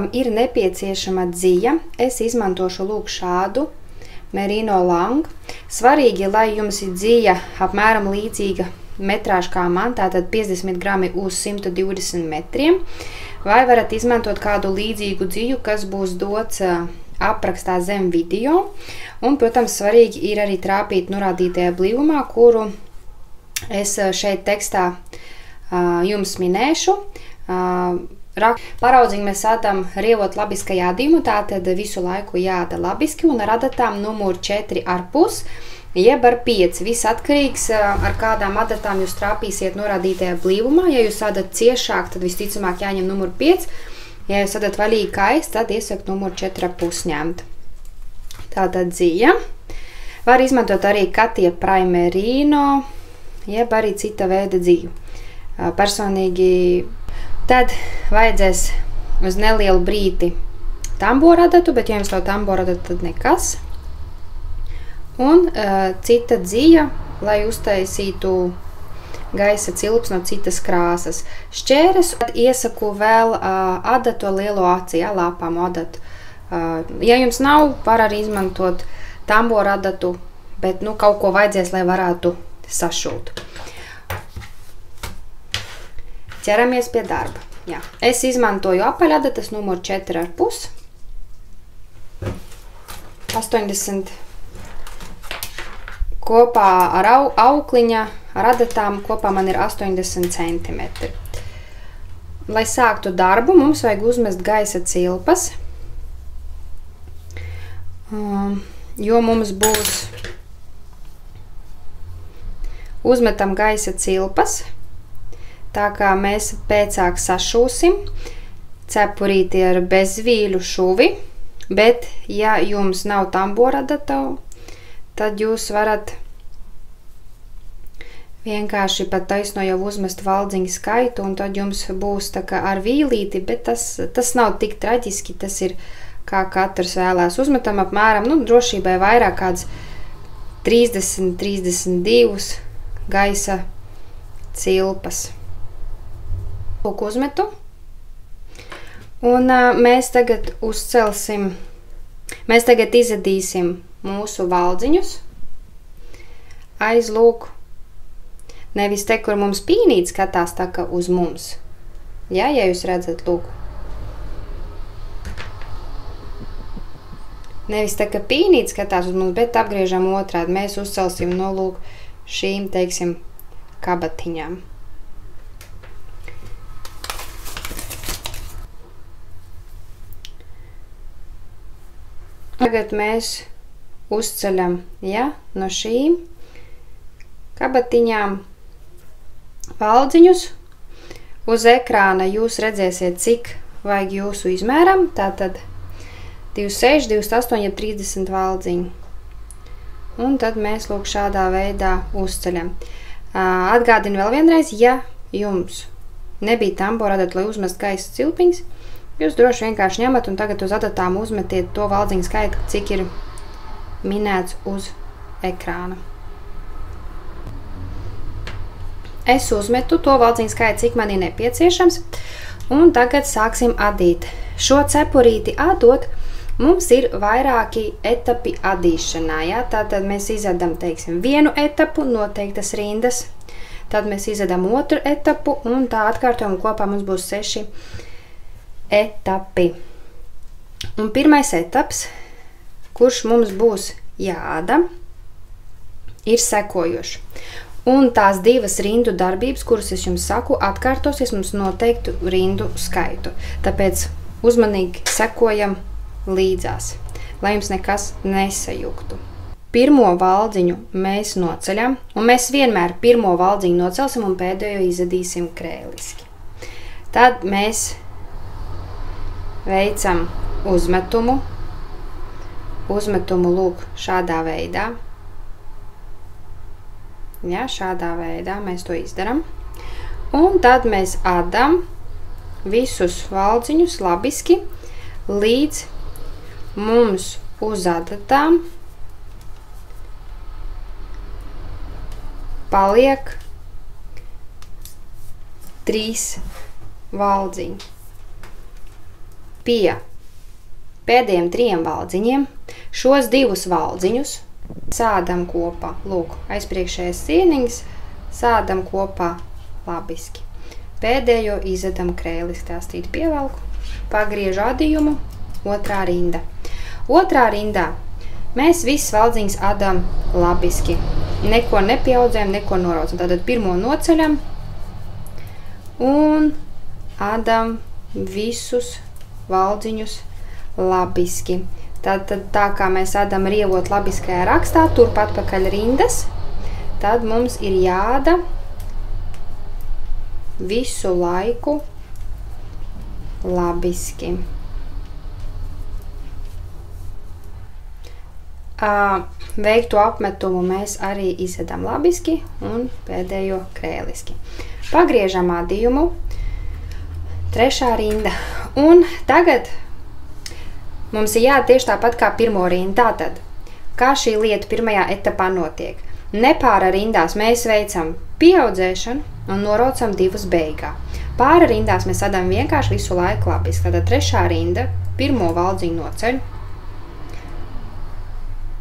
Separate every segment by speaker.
Speaker 1: darbam ir nepieciešama dzija. Es izmantošu lūk šādu Merino Lang. Svarīgi, lai jums ir dzija apmēram līdzīga metrāžu kā man, tātad 50 grami uz 120 metriem. Vai varat izmantot kādu līdzīgu dziju, kas būs dots aprakstā zem video. Un, protams, svarīgi ir arī trāpīt norādītajā blīvumā, kuru es šeit tekstā jums minēšu. Paraudzījumies ādam rievot labiskajā adījumu, tātad visu laiku jāda labiski un ar adatām numuru 4,5 jeb ar 5. Viss atkarīgs, ar kādām adatām jūs trāpīsiet norādītajā blīvumā. Ja jūs adat ciešāk, tad visticamāk jāņem numuru 5. Ja jūs adat vaļīgi kais, tad iesaku numuru 4,5 ņemt. Tātad dzija. Var izmantot arī Katie Primerino, jeb arī cita veida dziju. Personīgi tad vajadzēs uz nelielu brīti tamboru adatu, bet ja jums nav tamboru adatu, tad nekas. Un cita dzija, lai uztaisītu gaisa cilps no citas krāsas. Šķēres iesaku vēl adatu lielo acī, lāpām adatu. Ja jums nav, var arī izmantot tamboru adatu, bet kaut ko vajadzēs, lai varētu sašūt. Ķeramies pie darba. Jā. Es izmantoju apaļadatas numuru 4,5. 80 kopā ar aukliņa, ar adatām kopā man ir 80 cm. Lai sāktu darbu, mums vajag uzmest gaisa cilpas, jo mums būs uzmetam gaisa cilpas. Tā kā mēs pēcāk sašūsim cepurīti ar bezvīļu šuvi, bet ja jums nav tambora adatavu, tad jūs varat vienkārši pat taisno jau uzmest valdziņu skaitu, un tad jums būs tā kā ar vīlīti, bet tas nav tik traģiski, tas ir kā katrs vēlās. Uzmetam apmēram, drošībai vairāk kāds 30-32 gaisa cilpas. Lūk, uzmetu. Un mēs tagad uzcelsim, mēs tagad izadīsim mūsu valdziņus aiz lūk, nevis te, kur mums pīnīt skatās tā kā uz mums. Ja jūs redzat, lūk. Nevis tā, ka pīnīt skatās uz mums, bet apgriežam otrādi. Mēs uzcelsim no lūk šīm, teiksim, kabatiņām. Tagad mēs uzceļam no šīm kabatiņām valdziņus. Uz ekrāna jūs redzēsiet, cik vajag jūsu izmēram. Tātad 26, 28, ja 30 valdziņu. Un tad mēs lūk šādā veidā uzceļam. Atgādinu vēl vienreiz, ja jums nebija tambora adata, lai uzmest gaisa cilpiņas, jūs droši vienkārši ņemat un tagad uz adatām uzmetiet to valdziņu skaitu, cik ir minēts uz ekrāna. Es uzmetu to valdziņu skaitu, cik man ir nepieciešams, un tagad sāksim adīt. Šo cepurīti adot, mums ir vairāki etapi adīšanā. Tātad mēs izadam, teiksim, vienu etapu, noteiktas rindas, tad mēs izadam otru etapu, un tā atkārtojam, kopā mums būs 6 etapi. Un pirmais etaps, kurš mums būs jāada, ir sekojoši. Un tās divas rindu darbības, kuras es jums saku, atkārtosies mums noteiktu rindu skaitu. Tāpēc uzmanīgi sekojam līdzās, lai jums nekas nesajuktu. Pirmo valdziņu mēs noceļam, un mēs vienmēr pirmo valdziņu nocelsim un pēdējo izadīsim krēliski. Tad mēs veicam uzmetumu lūk šādā veidā. Šādā veidā mēs to izdaram. Un tad mēs adam visus valdziņus labiski, līdz mums uz adatām paliek 3 valdziņi. pie pēdējiem 3 valdziņiem. Šos 2 valdziņus sādam kopā. Lūk, aizpriekšējais sieniņas sādam kopā labiski. Pēdējo izvedam krēliski, tāstīt pievelku, pagriežu adījumu, otrā rinda. Otrā rindā mēs visas valdziņas adam labiski. Neko nepieaudzējam, neko noraucam. Tātad pirmo noceļam un adam visus valdziņus labiski. Tātad tā kā mēs adam rievot labiskajā rakstā, turpat pakaļ rindas, tad mums ir jāada visu laiku labiski. Veikto apmetumu mēs arī izvedam labiski un pēdējo krēliski. Pagriežam adījumu, 3. rinda. Un tagad mums ir jādara tieši tāpat kā pirmo rindu. Tātad, kā šī lieta pirmajā etapā notiek? Nepāra rindās mēs veicam pieaudzēšanu un noraucam 2 beigā. Pāra rindās mēs adam vienkārši visu laiku labiski. Tātad 3. rinda, pirmo valdziņu noceļ,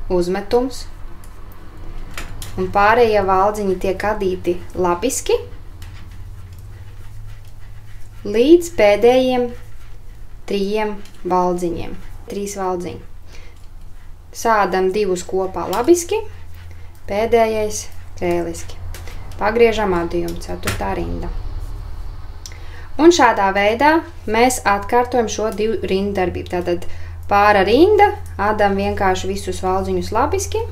Speaker 1: uzmetums, un pārējie valdziņi tiek adīti labiski līdz pēdējiem 3 valdziņiem. 3 valdziņi. Sādam 2 kopā labiski, pēdējais krēliski. Pagriežam adījumu, 4. rinda. Un šādā veidā mēs atkārtojam šo 2 rindu darbību. Tātad pāra rinda, adam vienkārši visus valdziņus labiski,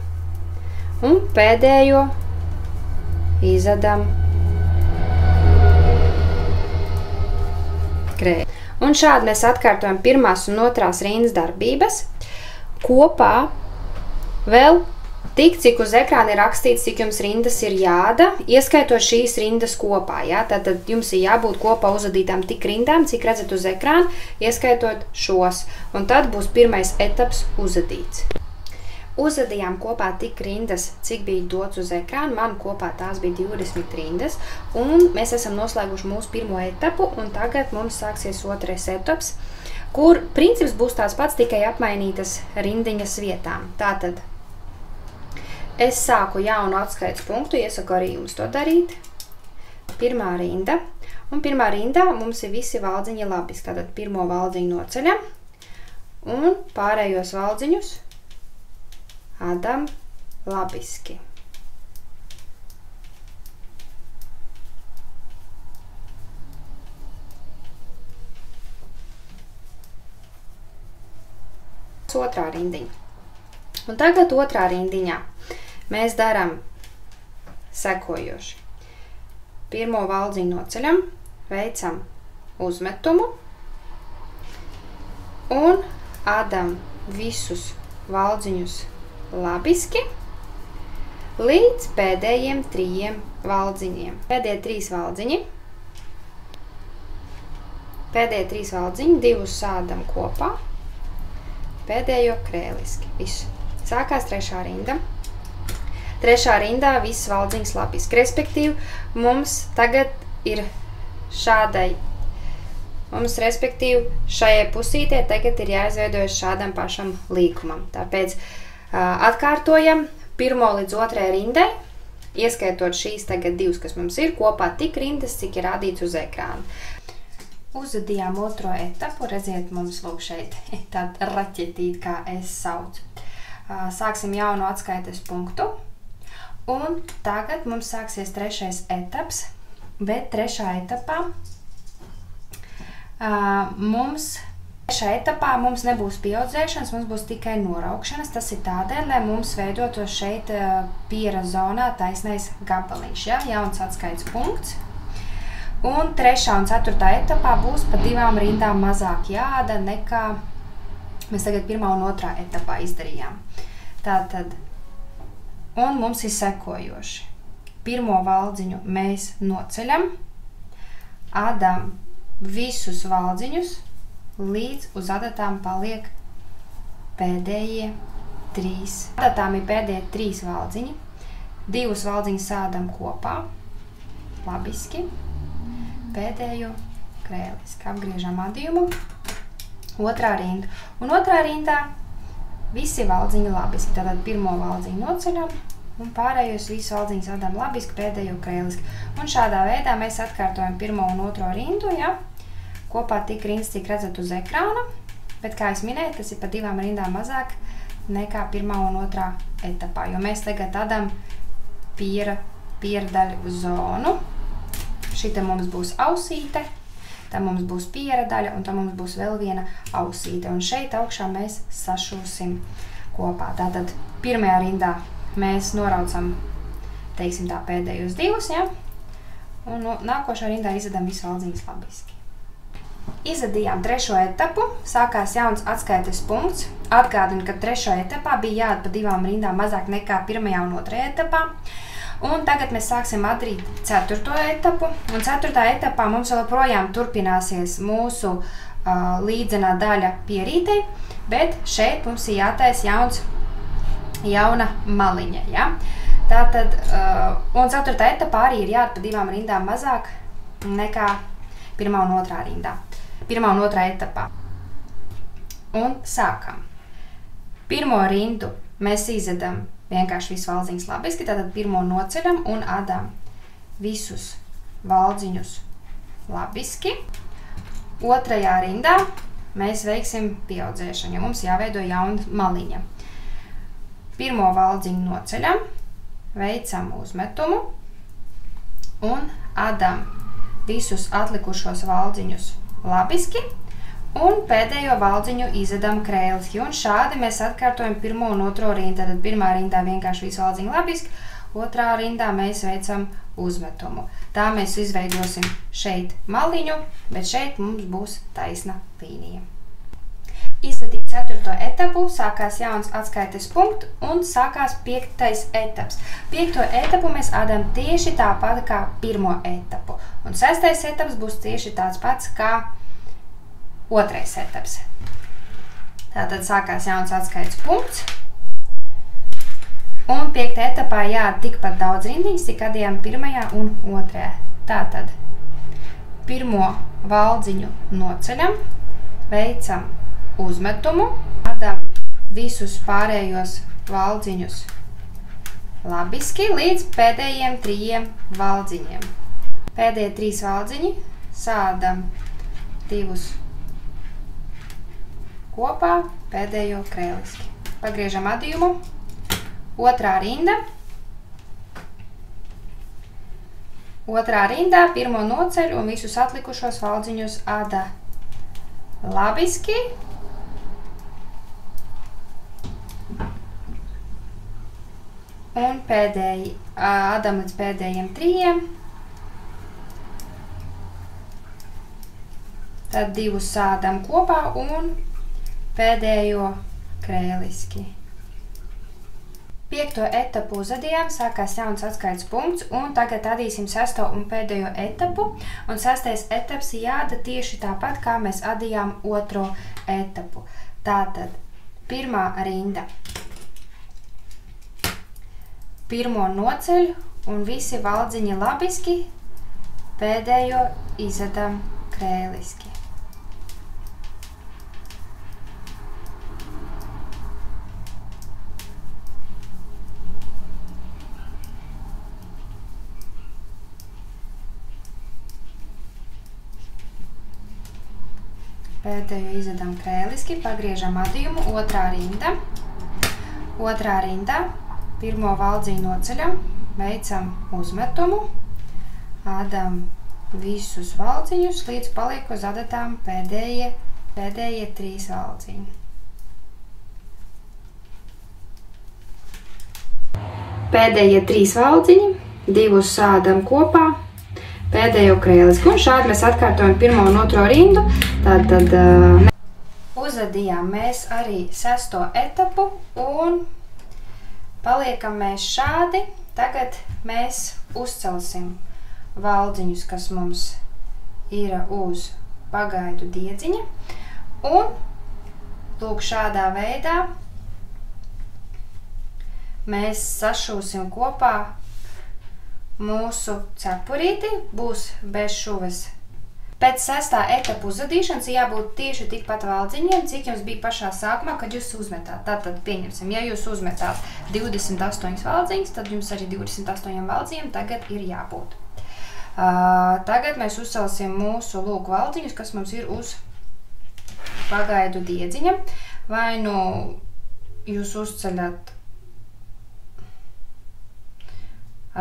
Speaker 1: un pēdējo izadam krēli. Un šādi mēs atkārtojam 1. un 2. rindas darbības. Kopā vēl tik, cik uz ekrāna ir rakstīts, cik jums rindas ir jāda, ieskaitot šīs rindas kopā. Ja? Tātad jums ir jābūt kopā uzadītām tik rindām, cik redzat uz ekrāna, ieskaitot šos. Un tad būs pirmais etaps uzadīts. Uzadījām kopā tik rindas, cik bija dots uz ekrāna. Man kopā tās bija 20 rindas. Un mēs esam noslēguši mūsu pirmo etapu, un tagad mums sāksies 2. etaps, kur princips būs tās pats, tikai apmainītas rindiņas vietām. Tātad es sāku jaunu atskaites punktu, iesaku arī jums to darīt. 1. rinda. Un 1. rindā mums ir visi valdziņi labiski. Tātad pirmo valdziņu noceļam un pārējos valdziņus adam labiski. Otrā rindiņa. Un tagad 2. rindiņā mēs darām sekojoši. Pirmo valdziņu noceļam, veicam uzmetumu un adam visus valdziņus labiski līdz pēdējiem 3 valdziņiem. Pēdējie 3 valdziņi. Pēdējie 3 valdziņi, 2 sādam kopā, pēdējo krēliski. Visu. Sākās 3. rinda. 3. rindā visas valdziņas labiski. Respektīvi, mums tagad ir šādai. Mums, respektīvi, šajai pusītē tagad ir jāizveidojas šādam pašam līkumam. Tāpēc atkārtojam 1. līdz 2. rindai, ieskaitot šīs tagad 2, kas mums ir, kopā tik rindas, cik ir rādīts uz ekrāna. Uzadījām 2. etapu, redziet, mums lūk šeit tāda raķetīt, kā es saucu. Sāksim jaunu atskaites punktu, un tagad mums sāksies 3. etaps, bet 3. etapā mums nebūs pieaudzēšanas, mums būs tikai noraukšanas. Tas ir tādēļ, lai mums veidotos šeit piera zonā taisnais gabaliņš, ja? Jauns atskaites punkts. Un 3. un 4. etapā būs pa 2 rindām mazāk jāda nekā mēs tagad 1. un 2. etapā izdarījām. Tātad, un mums ir sekojoši. Pirmo valdziņu mēs noceļam, adam visus valdziņus, līdz uz adatām paliek pēdējie 3. Adatām ir pēdējie 3 valdziņi. 2 valdziņus sādam kopā, labiski. Pēdējo krēliski. Apgriežam adījumu otrā rinda. Un otrā rindā visi valdziņi labiski. Tātad pirmo valdziņu noceļam un pārējos visu valdziņus adam labiski, pēdējo krēliski. Un šādā veidā mēs atkārtojam pirmo un otro rindu, ja? Kopā tik rindas, cik redzat uz ekrāna, bet, kā es minēju, tas ir pa 2 rindām mazāk nekā pirmā un otrā etapā, jo mēs tagad adam pierdaļu zonu. Šita mums būs ausīte, tā mums būs piera daļa un tā mums būs vēl viena ausīte. Un šeit augšā mēs sašūsim kopā. Tātad pirmajā rindā mēs noraucam, teiksim tā, pēdējos 2, ja? Un nākošā rindā izadam visu valdziņus labiski. Izadījām 3. etapu, sākās jauns atskaites punkts. Atgādinu, ka 3. etapā bija jāat pa 2 rindām mazāk nekā 1. un 2. etapā. Un tagad mēs sāksim adīt 4. etapu. Un 4. etapā mums joprojām turpināsies mūsu līdzenā daļa pierītei, bet šeit mums ir jātaisa jauna maliņa. Ja? Tātad, un 4. etapā arī ir jāat pa 2 rindām mazāk nekā 1. un 2. rindā. 1. un 2. etapā. Un sākam. Pirmo rindu mēs izadam vienkārši visu valdziņus labiski, tātad pirmo noceļam un adam visus valdziņus labiski. 2. rindā mēs veiksim pieaudzēšanu, jo mums jāveido jauna maliņa. Pirmo valdziņu noceļam, veicam uzmetumu un adam visus atlikušos valdziņus labiski un pēdējo valdziņu izadam krēliski. Un šādi mēs atkārtojam 1. un 2. rindu. Tad 1. rindā vienkārši visu valdziņu labiski, 2. rindā mēs veicam uzmetumu. Tā mēs izveidosim šeit maliņu, bet šeit mums būs taisna līnija. Izadīt 4. etapu, sākās jauns atskaites punkts un sākās 5. etaps. 5. etapu mēs adam tieši tāpat kā 1. etapu. Un 6. etaps būs tieši tāds pats kā 2. etaps. Tātad sākās jauns atskaites punkts. Un 5. etapā jāat tikpat daudz rindiņas, cik adījām 1. un 2. Tātad pirmo valdziņu noceļam, veicam uzmetumu, adam visus pārējos valdziņus labiski līdz pēdējiem 3 valdziņiem. Pēdējie 3 valdziņi sādam 2 kopā, pēdējo krēliski. Pagriežam adījumu. 2. rinda. 2. rindā pirmo noceļ un visus atlikušos valdziņus ada labiski. Un adam līdz pēdējiem 3. Tad 2 sādam kopā un pēdējo krēliski. 5. etapu uzadījām, sākās jauns atskaites punkts, un tagad adīsim 6. un pēdējo etapu. Un 6. etaps jāda tieši tāpat, kā mēs adījām 2. etapu. Tātad 1. rinda. Pirmo noceļ un visi valdziņi labiski, pēdējo izadam krēliski. Pēdējo izadam krēliski, pagriežam adījumu, 2. rinda. 2. rindā pirmo valdziņu noceļam, veicam uzmetumu, adam visus valdziņus, līdz paliek uz adatām pēdējie 3 valdziņi. Pēdējie 3 valdziņi, 2 sādam kopā, pēdējo krēliski. Un šādi mēs atkārtojam 1. un 2. rindu. Tātad uzadījām mēs arī 6. etapu un paliekam mēs šādi. Tagad mēs uzcelsim valdziņus, kas mums ir uz pagaidu diedziņa. Un lūk, šādā veidā mēs sašūsim kopā mūsu cepurīti. Būs bez šuves Pēc 6. etapu uzadīšanas jābūt tieši tikpat valdziņiem, cik jums bija pašā sākumā, kad jūs uzmetāt. Tātad pieņemsim, ja jūs uzmetāt 28 valdziņas, tad jums arī 28 valdziņiem tagad ir jābūt. Tagad mēs uzcelsim mūsu lūk valdziņus, kas mums ir uz pagaidu diedziņa. Vai nu jūs uzceļat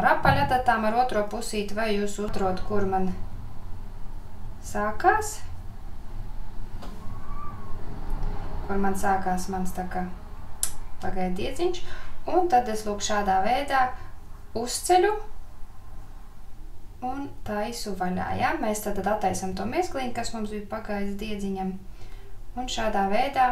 Speaker 1: ar apaļadatām, ar otro pusīti, vai jūs atrod, kur man sākās. Kur man sākās mans tā kā pagaidu diedziņš. Un tad es lūk šādā veidā uzceļu un taisu vaļā. Ja? Mēs tad attaisam to mieskliņu, kas mums bija pagaidu diedziņam. Un šādā veidā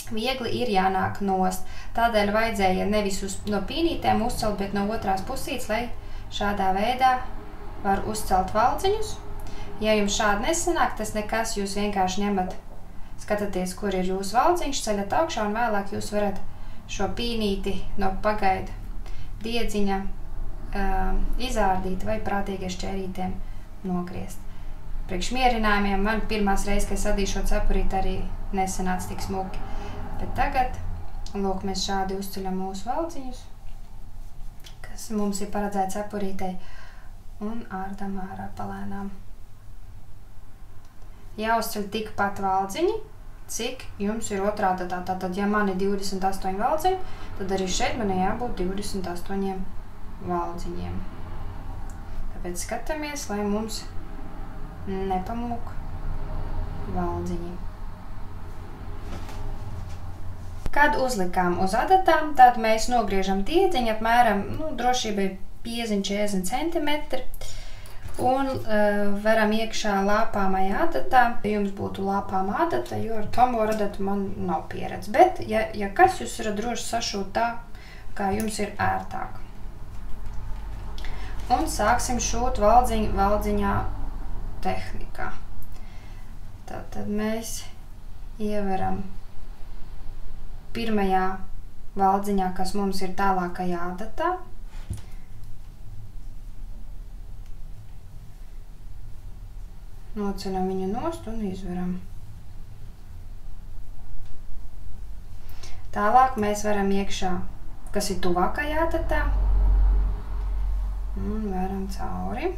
Speaker 1: viegli ir jānāk nost. Tādēļ vajadzēja nevis no pīnītēm uzcelt, bet no otrās pusītes, lai šādā veidā var uzcelt valdziņus. Ja jums šādi nesanāk, tas nekas, jūs vienkārši ņemat, skatāties, kur ir jūsu valdziņš, ceļat augšā un vēlāk jūs varat šo pīnīti no pagaidu diedziņa izārdīt vai prātīgi šķērītiem nogriezt. Priekš mierinājumiem man pirmās reizes, kad es adīju šo cepurīti, arī nesanāca tik smuki. Bet tagad, lūk, mēs šādi uzceļam mūsu valdziņus, kas mums ir paredzēts cepurītei, un ārdam ārā palēnām. Jāuzceļ tikpat valdziņi, cik jums ir otrā dadā. Tātad, ja man ir 28 valdziņi, tad arī šeit man jābūt 28 valdziņiem. Tāpēc skatāmies, lai mums nepamūk valdziņi. Kad uzlikām uz adatām, tad mēs nogriežam diedziņu apmēram, drošība ir 50-40 centimetri. Un varam iekšā lāpāmajā adatā. Jums būtu lāpāmā adata, jo ar tambora adatu man nav pieredze. Bet, ja kas, jūs varat droši sašūt tā, kā jums ir ērtāk. Un sāksim šūt valdziņā tehnikā. Tātad mēs ieveram pirmajā valdziņā, kas mums ir tālākajā adatā. Noceļam viņu nost un izveram. Tālāk mēs varam iekšā, kas ir tuvākajā adatā, un varam cauri.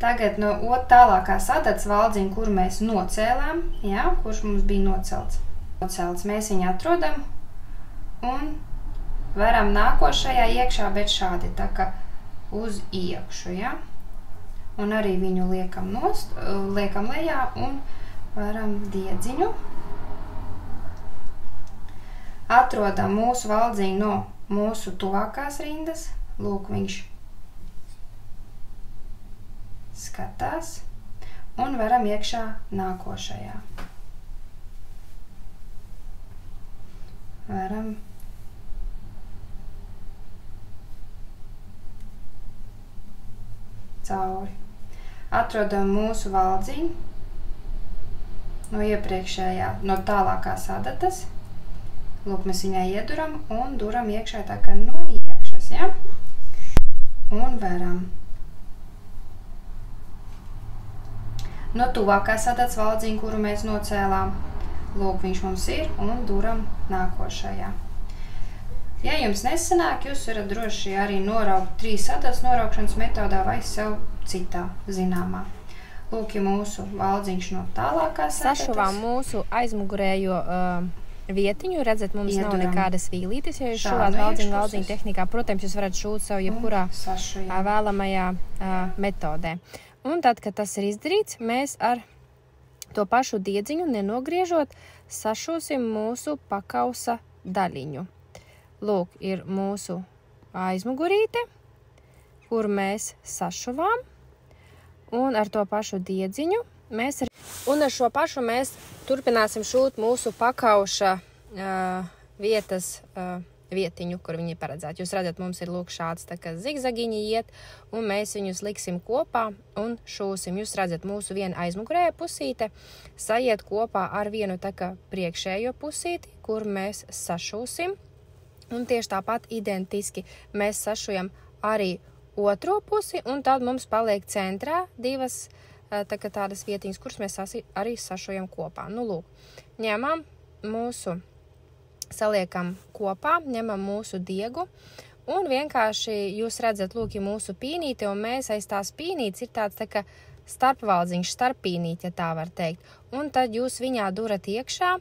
Speaker 1: Tagad no tālākās adatas valdziņu, kur mēs nocēlām, kurš mums bija nocelts, mēs viņu atrodam un varam nākošajā iekšā, bet šādi, tā kā uz iekšu, Un arī viņu liekam lejā un varam diedziņu. Atrodam mūsu valdziņu no mūsu tuvākās rindas. Lūk, viņš skatās un varam iekšā nākošajā. Varam cauri. Atrodam mūsu valdziņu no tālākās adatas. Lūk, mēs viņai ieduram un duram iekšā tā kā no iekšas, Un varam. No tuvākās adatas valdziņu, kuru mēs nocēlām, lūk, viņš mums ir un duram nākošajā. Ja jums nesanāk, jūs varat droši arī noraukt 3 adatas noraukšanas metodā vai sev citā zināmā. Lūk, mūsu valdziņš no tālākās adatas.
Speaker 2: Sašuvām mūsu aizmugurējo vietiņu. Redzat, mums nav nekādas vīlītes, ja jūs šuvāt valdziņu tehnikā. Protams, jūs varat šūt sev jebkurā vēlamajā metodē. Un tad, kad tas ir izdarīts, mēs ar to pašu diedziņu nenogriežot sašūsim mūsu pakausa daļiņu. Lūk, ir mūsu aizmugurīte, kur mēs sašuvām, un ar to pašu diedziņu un ar šo pašu mēs turpināsim šūt mūsu pakauša vietas vietiņu, kur viņi ir paredzēti. Jūs redzat, mums ir lūk šāds tā kā zigzagiņi iet, un mēs viņus liksim kopā un šūsim. Jūs redzat, mūsu viena aizmugurēja pusīte sajiet kopā ar vienu tā kā priekšējo pusīti, kur mēs sašūsim. Un tieši tāpat identiski mēs sašujam arī otro pusi, un tad mums paliek centrā divas tādas vietiņas, kuras mēs arī sašojam kopā. Nu, lūk, ņemam mūsu, saliekam kopā, ņemam mūsu diegu, un vienkārši jūs redzat, lūk, mūsu pīnīte, un mēs aiz tās pīnītes ir tāds tā kā starpvaldziņš, starppīnīte, ja tā var teikt. Un tad jūs viņā durat iekšā,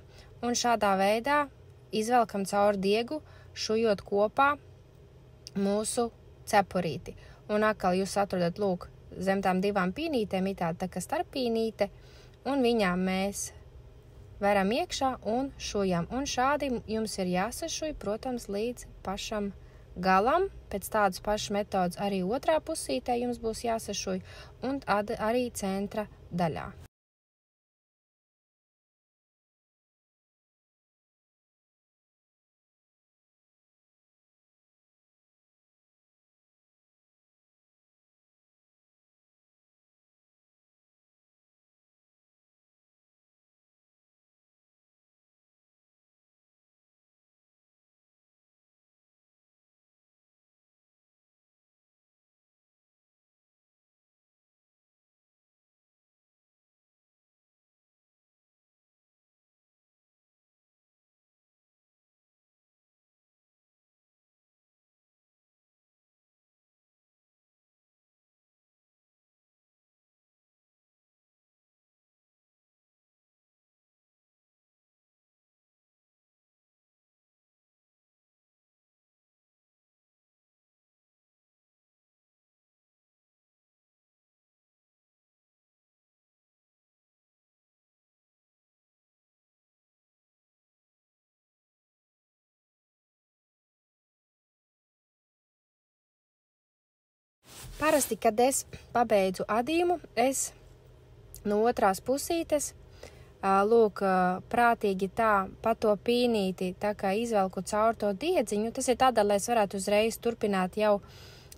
Speaker 2: un šādā veidā izvelkam cauri diegu, šujot kopā mūsu cepurīti. Un atkal jūs atrodat, lūk, zem tām divām pīnītēm ir tā kā starppīnīte, un viņām mēs veram iekšā un šujam. Un šādi jums ir jāsašuj, protams, līdz pašam galam. Pēc tādas pašas metodas arī otrā pusītē jums būs jāsašuj, un arī centra daļā. Parasti, kad es pabeidzu adījumu, es no otrās pusītes, lūk, prātīgi tā pa to pīnīti, tā kā izvelku caur to diedziņu. Tas ir tādēļ, lai es varētu uzreiz turpināt jau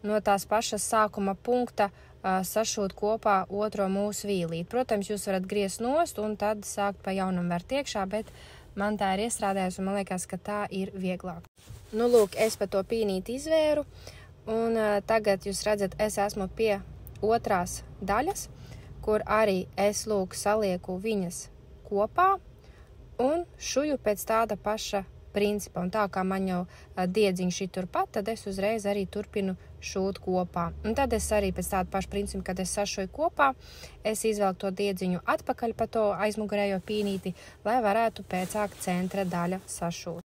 Speaker 2: no tās pašas sākuma punkta sašūt kopā otro mūsu vīlīti. Protams, jūs varat griezt nost un tad sākt pa jaunam vērt iekšā, bet man tā ir iestrādājusi un man liekas, ka tā ir vieglāk. Nu, lūk, es pa to pīnīti izvēru. Un tagad jūs redzat, es esmu pie otrās daļas, kur arī es lūk salieku viņas kopā un šuju pēc tāda paša principa. Un tā kā man jau diedziņš ir turpat, tad es uzreiz arī turpinu šūt kopā. Un tad es arī pēc tāda paša principa, kad es sašuju kopā, es izvelku to diedziņu atpakaļ pa to aizmugurējo pīnīti, lai varētu pēcāk centra daļa sašūt.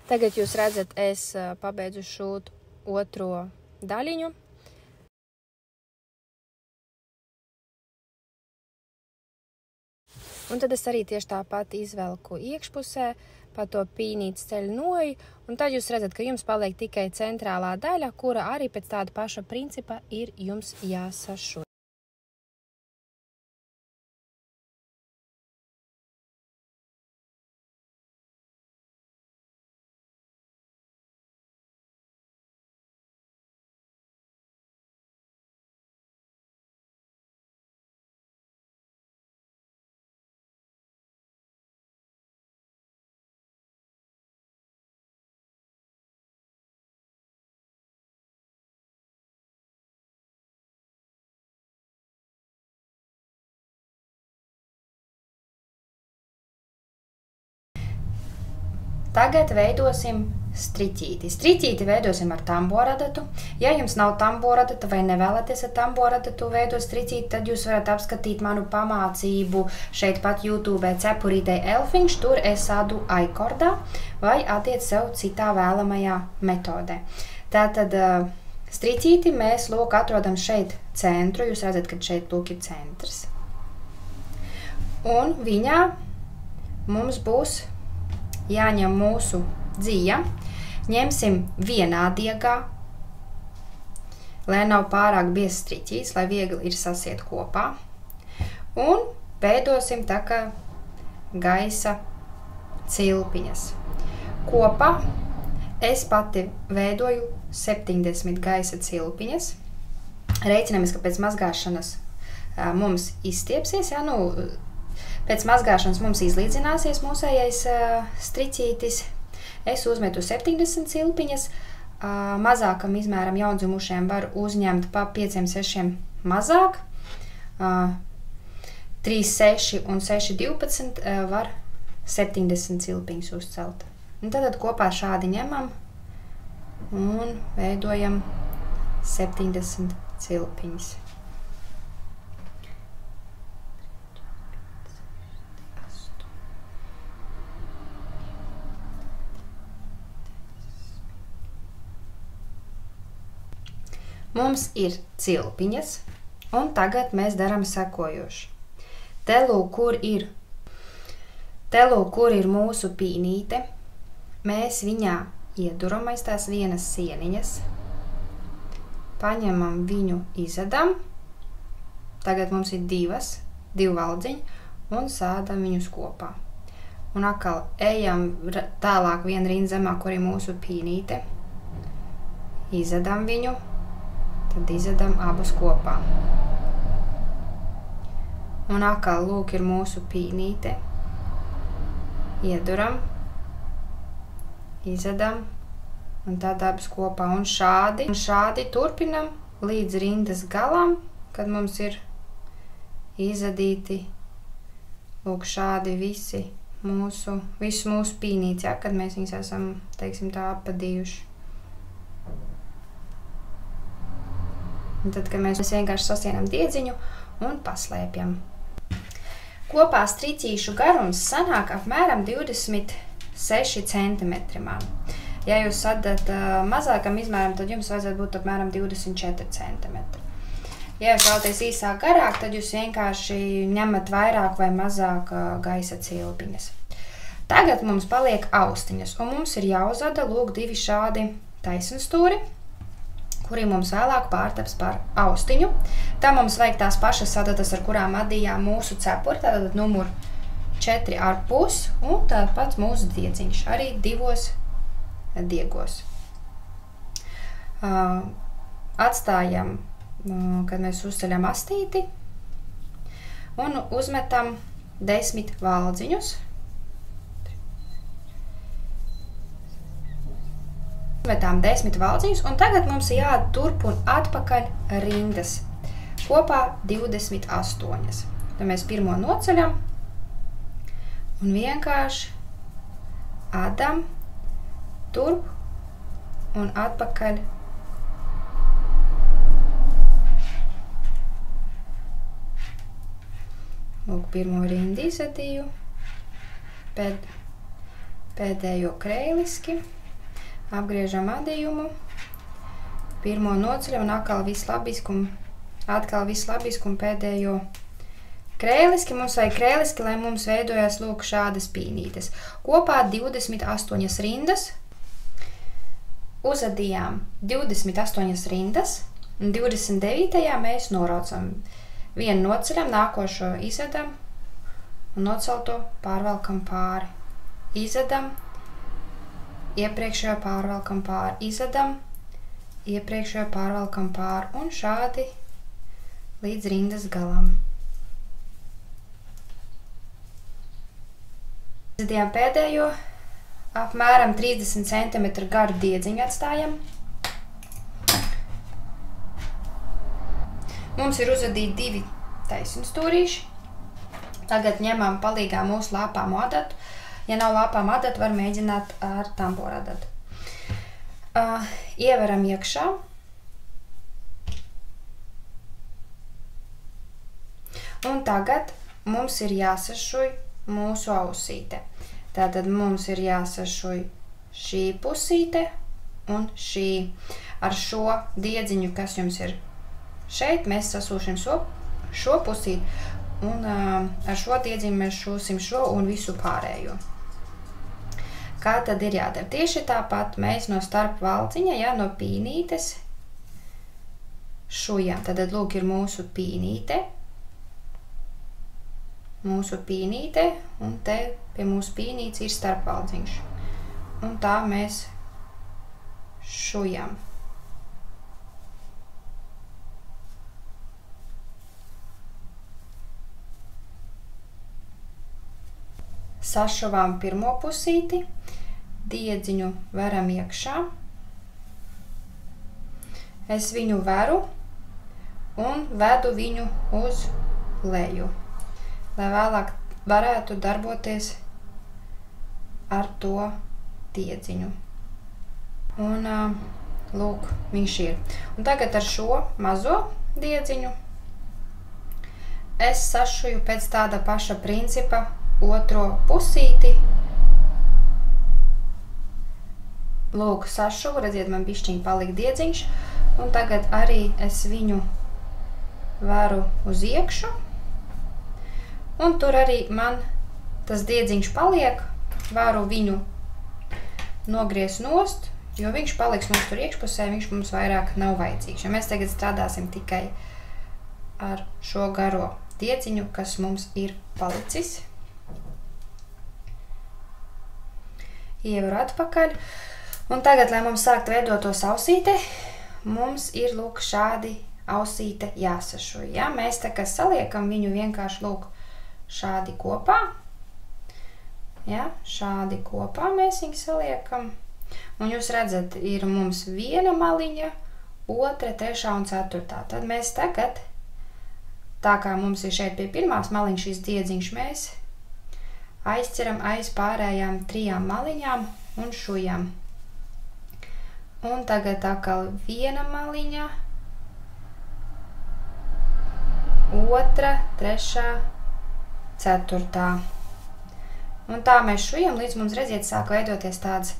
Speaker 2: Tagad jūs redzat, es pabeidzu šūt otro daļiņu. Un tad es arī tieši tāpat izvelku iekšpusē, pa to pīnītes ceļu noju, un tad jūs redzat, ka jums paliek tikai centrālā daļa, kura arī pēc tāda paša principa ir jums jāsašuj.
Speaker 1: Tagad veidosim striķīti. Striķīti veidosim ar tamboradatu. Ja jums nav tamboradata vai nevēlaties ar tamboradatu veidot striķīti, tad jūs varat apskatīt manu pamācību šeit pat YouTube cepurītei Elfiņš. Tur es adu aikordā vai attiec sev citā vēlamajā metodē. Tātad striķīti mēs lūk atrodam šeit centru. Jūs redzat, ka šeit lūk ir centrs. Un viņā mums būs jāņem mūsu dzija. Ņemsim vienā diegā, lai nav pārāk biezs striķīts, lai viegli ir sasiet kopā. Un veidosim tā kā gaisa cilpiņas. Kopā es pati veidoju 70 gaisa cilpiņas. Reiķinamies, ka pēc mazgāšanas mums izstiepsies, pēc mazgāšanas mums izlīdzināsies mūsējais striķītis. Es uzmetu 70 cilpiņas. Mazākam izmēram jaundzimušiem var uzņemt pa 5-6 mazāk. 3-6 un 6-12 var 70 cilpiņas uzcelt. Un tad kopā šādi ņemam un veidojam 70 cilpiņas. Mums ir cilpiņas, un tagad mēs darām sekojoši. Te lūk, kur ir mūsu pīnīte, mēs viņā ieduram aiz tās vienas sieniņas, paņemam viņu, izadam, tagad mums ir divi valdziņi, un sādam viņus kopā. Un atkal ejam tālāk vienu rindu zemā, kur ir mūsu pīnīte, izadam viņu, tad izadam abus kopā. Un atkal lūk ir mūsu pīnīte. Ieduram, izadam un tad abus kopā. Un šādi turpinam līdz rindas galam, kad mums ir izadīti lūk šādi visu mūsu pīnītes, kad mēs viņus esam, teiksim tā, appadījuši. Un tad, kad mēs vienkārši sasienam diedziņu un paslēpjam. Kopā striķīšu garums sanāk apmēram 26 cm. Ja jūs sadat mazākam izmēram, tad jums vajadzētu būt apmēram 24 cm. Ja jūs vēlaties īsāk garāk, tad jūs vienkārši ņemat vairāk vai mazāk gaisa cilpiņas. Tagad mums paliek austiņas, un mums ir jāuzvada lūk divi šādi taisnstūri, kuri mums vēlāk pārtaps par austiņu. Tā mums vajag tās pašas sadatas, ar kurām adījām mūsu cepuri, tātad numur 4,5 un tāpat mūsu diedziņš, arī divos diegos. Atstājam, kad mēs uzceļam astīti un uzmetam 10 valdziņus. Metām 10 valdziņus, un tagad mums jāturp un atpakaļ rindas. Kopā 28. Tad mēs pirmo noceļam un vienkārši adam turp un atpakaļ. Lūk, pirmo rindu izadīju, pēdējo kreiliski. Apgriežam adījumu, pirmo noceļam un atkal visu labisku un pēdējo krēliski. Mums vajag krēliski, lai mums veidojās lūk šādas pīnītes. Kopā 28 rindas. Uzadījām 28 rindas, un 29. mēs noraucam. Vienu noceļam, nākošo izadam un nocelto pārvelkam pāri. Izadam. Iepriekšējo pārvelkam pāri, izadam, iepriekšējo pārvelkam pāri un šādi līdz rindas galam. Izadījām pēdējo, apmēram 30 cm garu diedziņu atstājam. Mums ir uzadīti divi taisnstūrīši. Tagad ņemam palīgā mūsu lāpāmo adatu. Ja nav lāpām adata, var mēģināt ar tamboru adatu. Ieveram iekšā. Un tagad mums ir jāsašuj mūsu ausīte. Tātad mums ir jāsašuj šī pusīte un šī. Ar šo diedziņu, kas jums ir šeit, mēs sasūšam šo pusīti, un ar šo diedziņu mēs šūsim šo un visu pārējo. Kā tad ir jādara? Tieši tāpat mēs no starp valciņa, ja, no pīnītes šujam. Tad lūk ir mūsu pīnīte, un te pie mūsu pīnītes ir starp valciņš. Un tā mēs šujam. Sašuvām pirmo pusīti, diedziņu veram iekšā. Es viņu veru un vedu viņu uz leju, lai vēlāk varētu darboties ar to diedziņu. Un lūk, viņš ir. Un tagad ar šo mazo diedziņu es sašuju pēc tāda paša principa otro pusīti. Lūk, sašu, redziet, man bišķiņ palika diedziņš, un tagad arī es viņu veru uz iekšu, un tur arī man tas diedziņš paliek, varu viņu nogriezt nost, jo viņš paliks mums tur iekšpusē, viņš mums vairāk nav vajadzīgs. Jo mēs tagad strādāsim tikai ar šo garo diedziņu, kas mums ir palicis. Ievaru atpakaļ. Un tagad, lai mums sākt veidot to ausīte, mums ir lūk šādi ausīte jāsašuj. Ja? Mēs tā kā saliekam viņu vienkārši lūk šādi kopā. Ja? Šādi kopā mēs viņu saliekam. Un jūs redzat, ir mums viena maliņa, otra, trešā un ceturtā. Tad mēs tagad, tā kā mums ir šeit pie pirmās maliņas šis diedziņš, mēs aizceram aiz pārējām 3 maliņām un šujam. Un tagad atkal viena maliņa, otra, trešā, ceturtā. Un tā mēs šujam, līdz mums, redziet, sāk veidoties tāds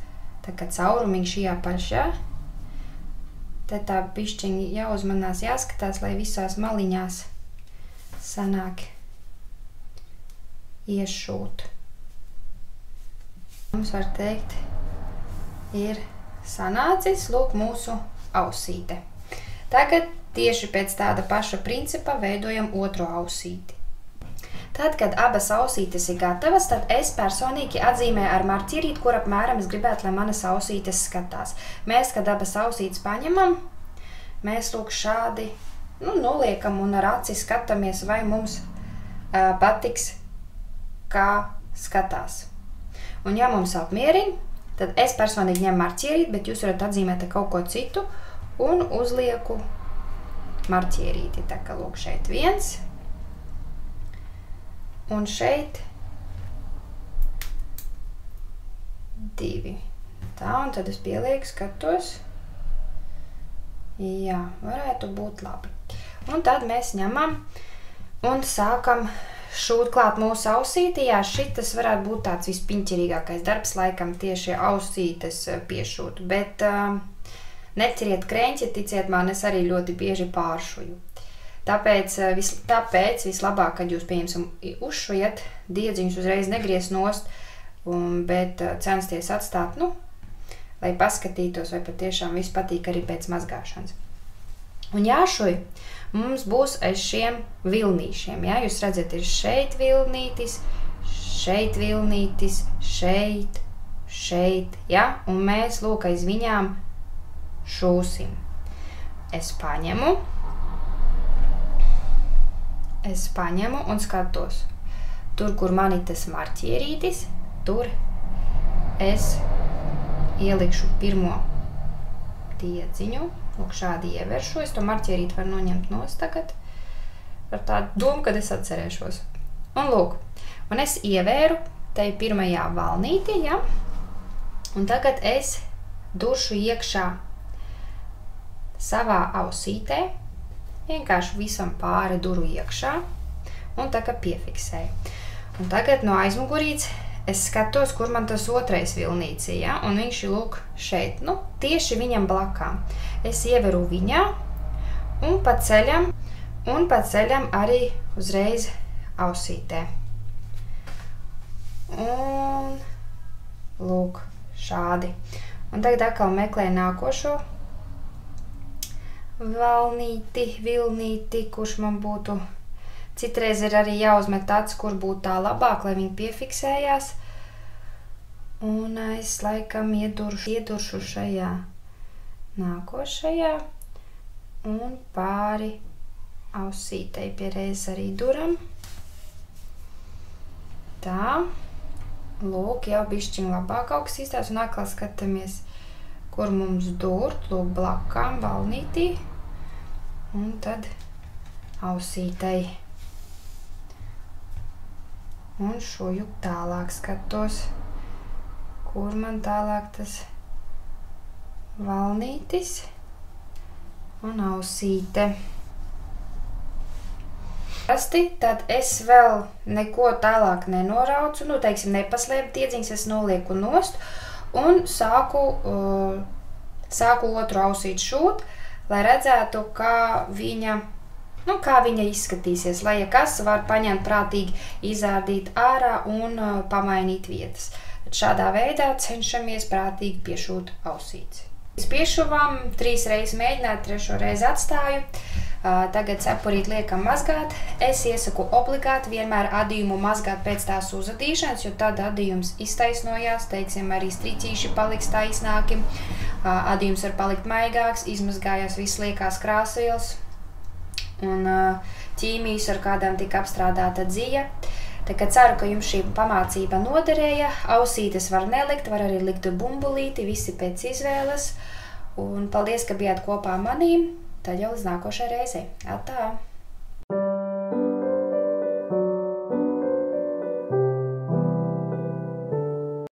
Speaker 1: tā kā caurumiņš jāpaļšā. Te tā bišķiņi jāuzmanās, jāskatās, lai visās maliņās sanāk iešūt. Mums var teikt, ir sanācis, lūk, mūsu ausīte. Tagad tieši pēc tāda paša principa veidojam otro ausīti. Tad, kad abas ausītes ir gatavas, tad es personīgi atzīmēju ar marķierīti, kur apmēram es gribētu, lai manas ausītes skatās. Mēs, kad abas ausītes paņemam, mēs lūk šādi noliekam un ar aci skatāmies, vai mums patiks, kā skatās. Un ja mums apmierina, tad es personīgi ņemu marķierīti, bet jūs varat atzīmēt kaut ko citu un uzlieku marķierīti. Tā kā lūk šeit 1 un šeit 2. Tā, un tad es pielieku, skatos. Jā, varētu būt labi. Un tad mēs ņemam un sākam šūt klāt mūsu ausīti. Jā, šitas varētu būt tāds vispiņķirīgākais darbs, laikam tieši ausītes piešūt. Bet neceriet kreņķi, ticiet man, es arī ļoti bieži pāršuju. Tāpēc vislabāk, kad jūs, pieņemsim, uzšujat, diedziņus uzreiz negriez nost, bet censties atstāt, lai paskatītos, vai patiešām viss patīk arī pēc mazgāšanas. Un jāšuj mums būs aiz šiem vilnīšiem. Ja? Jūs redzat, ir šeit vilnītis, šeit vilnītis, šeit, šeit. Ja? Un mēs lūk aiz viņām šūsim. Es paņemu un skatos. Tur, kur man ir tas marķierītis, tur es ielikšu pirmo diedziņu. Lūk, šādi ievēršu. Es to marķierīti varu noņemt nost tagad. Ar tādu domu, kad es atcerēšos. Un lūk, un es ievēru te pirmajā valnītī, ja? Un tagad es duršu iekšā savā ausītē. Vienkārši visam pāri duru iekšā un tā kā piefiksēju. Un tagad no aizmugurītes es skatos, kur man tas otrais vilnīts, ja? Un viņš ir lūk šeit, nu, tieši viņam blakām. Es ieveru viņā un pa ceļam arī uzreiz ausītē. Un lūk, šādi. Un tagad atkal meklēju nākošo vilnīti, kurš man būtu. Citreiz ir arī jāuzmet tāds, kur būtu tā labāk, lai viņi piefiksējās. Un es laikam ieduršu šajā nākošajā un pāri ausītei pie reizes arī duram. Tā, lūk, jau bišķiņ labāk kaut kas izstās un atkal skatāmies, kur mums durt, lūk, blakām valnītī un tad ausītei. Un šuju tālāk skatos, kur man tālāk tas valnītis un ausīte. Tad es vēl neko tālāk nenoraucu, nu, teiksim, nepaslēpu tiedziņas, es nolieku nost un sāku otru ausīt šūt, lai redzētu, kā viņa izskatīsies, lai ja kas var paņemt prātīgi, izārdīt ārā un pamainīt vietas. Tad šādā veidā cenšamies prātīgi piešūt ausītes. Mēs piešuvām, 3 reizes mēģināt, 3. reizi atstāju. Tagad cepurīt liekam mazgāt. Es iesaku obligāti vienmēr adījumu mazgāt pēc tās uzadīšanas, jo tad adījums iztaisnojās, teiksim, arī stricīši paliks taisnāki. Adījums var palikt maigāks, izmazgājās viss liekās krāsvielas. Un ķīmijas ar kādām tika apstrādāta dzija. Tā kā ceru, ka jums šī pamācība noderēja. Ausītes var nelikt, var arī likt bumbulīti, visi pēc izvēles. Un paldies, ka bijāt kopā manīm. Tad jau līdz nākošai reizei. Atā!